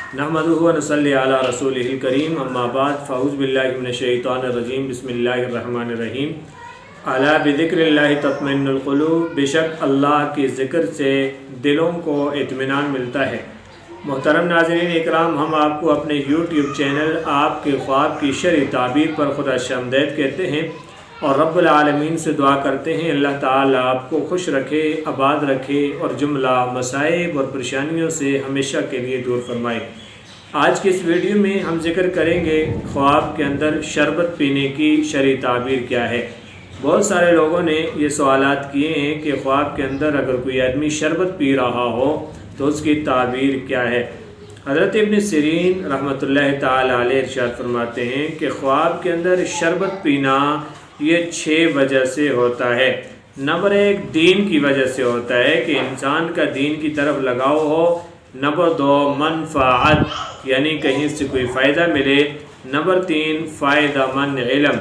नहमदुहु व नसल्ली अला रसूलिहिल करीम अम्मा बाद फ़अऊज़ु बिल्लाहि मिनश शैतानिर रजीम बिस्मिल्लाहिर रहमानिर रहीम। अला बिज़िक्रिल्लाहि तत्मइन्नुल क़ुलूब, बेशक अल्लाह के ज़िक्र से दिलों को इत्मीनान मिलता है। मोहतरम नाज़रीन इकराम, हम आपको अपने यूट्यूब चैनल आपके ख्वाब की शरई ताबीर पर खुदा शामदीद कहते हैं और रब्बुल आलमीन से दुआ करते हैं अल्लाह ताला आपको खुश रखे, आबाद रखे और जुमला मसाइब और परेशानियों से हमेशा के लिए दूर फरमाए। आज की इस वीडियो में हम जिक्र करेंगे ख्वाब के अंदर शरबत पीने की शरई ताबीर क्या है। बहुत सारे लोगों ने ये सवालात किए हैं कि ख्वाब के अंदर अगर कोई आदमी शरबत पी रहा हो तो उसकी ताबीर क्या है। हज़रत इब्न सिरीन रहमतुल्लाह ताला अलैह इरशाद फरमाते हैं कि ख्वाब के अंदर शरबत पीना ये 6 वजह से होता है। नंबर 1 दीन की वजह से होता है कि इंसान का दीन की तरफ लगाव हो। नंबर 2 मनफ़ाअत यानी कहीं से कोई फ़ायदा मिले। नंबर 3 फ़ायदामंद इल्म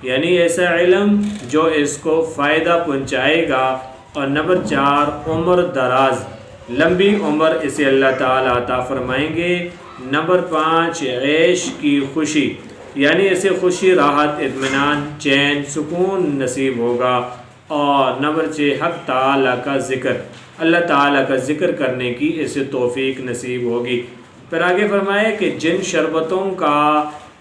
यानी ऐसा इल्म जो इसको फ़ायदा पहुँचाएगा। और नंबर 4 उम्र दराज, लंबी उम्र इसे अल्लाह ताला अता फरमाएंगे। नंबर 5 ऐश की खुशी यानी इसे खुशी, राहत, इत्मीनान, चैन, सुकून नसीब होगा। और नंबर 6 हक़ ताला का ज़िक्र, अल्लाह ताला का ज़िक्र करने की इसे तौफ़ीक नसीब होगी। फिर आगे फरमाए कि जिन शरबतों का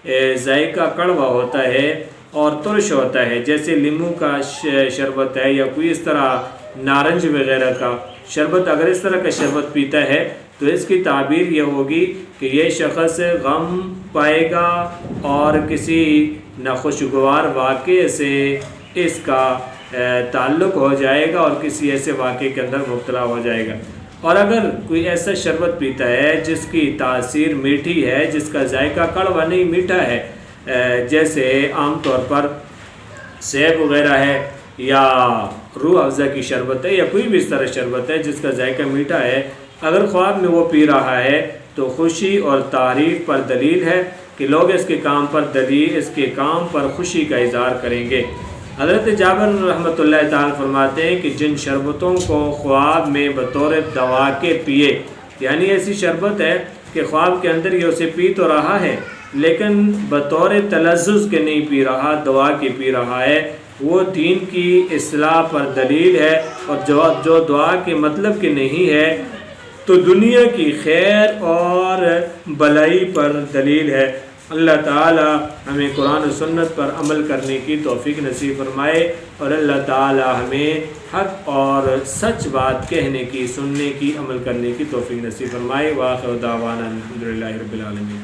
जायका कड़वा होता है और तुरश होता है, जैसे लीमू का शरबत है या कोई इस तरह नारंज वगैरह का शरबत, अगर इस तरह का शरबत पीता है तो इसकी ताबीर ये होगी कि ये शख़्स गम पाएगा और किसी नाखुशगवार वाक़े से इसका ताल्लुक़ हो जाएगा और किसी ऐसे वाक़े के अंदर मुब्तला हो जाएगा। और अगर कोई ऐसा शरबत पीता है जिसकी तासीर मीठी है, जिसका जायका कड़वा नहीं मीठा है, जैसे आम तौर पर सेब वगैरह है या रूह अफ़ज़ा की शरबत है या कोई भी इस तरह शरबत है जिसका जायका मीठा है, अगर ख्वाब में वो पी रहा है तो खुशी और तारीफ़ पर दलील है कि लोग इसके काम पर खुशी का इज़हार करेंगे। हज़रत जाबिर रहमतुल्लाह ताला फरमाते हैं कि जिन शरबतों को ख्वाब में बतौर दवा के पिए, यानी ऐसी शरबत है कि ख्वाब के अंदर ये उसे पी तो रहा है लेकिन बतौर तलज़्ज़ुज़ के नहीं पी रहा, दवा के पी रहा है, वो दीन की इस्लाह पर दलील है। और जो दुआ के मतलब की नहीं है तो दुनिया की खैर और भलाई पर दलील है। अल्लाह ताला हमें कुरान और सुन्नत पर अमल करने की तौफ़ीक नसीब फरमाए और अल्लाह ताला हमें हक़ और सच बात कहने की, सुनने की, अमल करने की तौफ़ीक नसीब फरमाए। व आखिर दावाना अल्हम्दुलिल्लाहि रब्बिल आलमीन।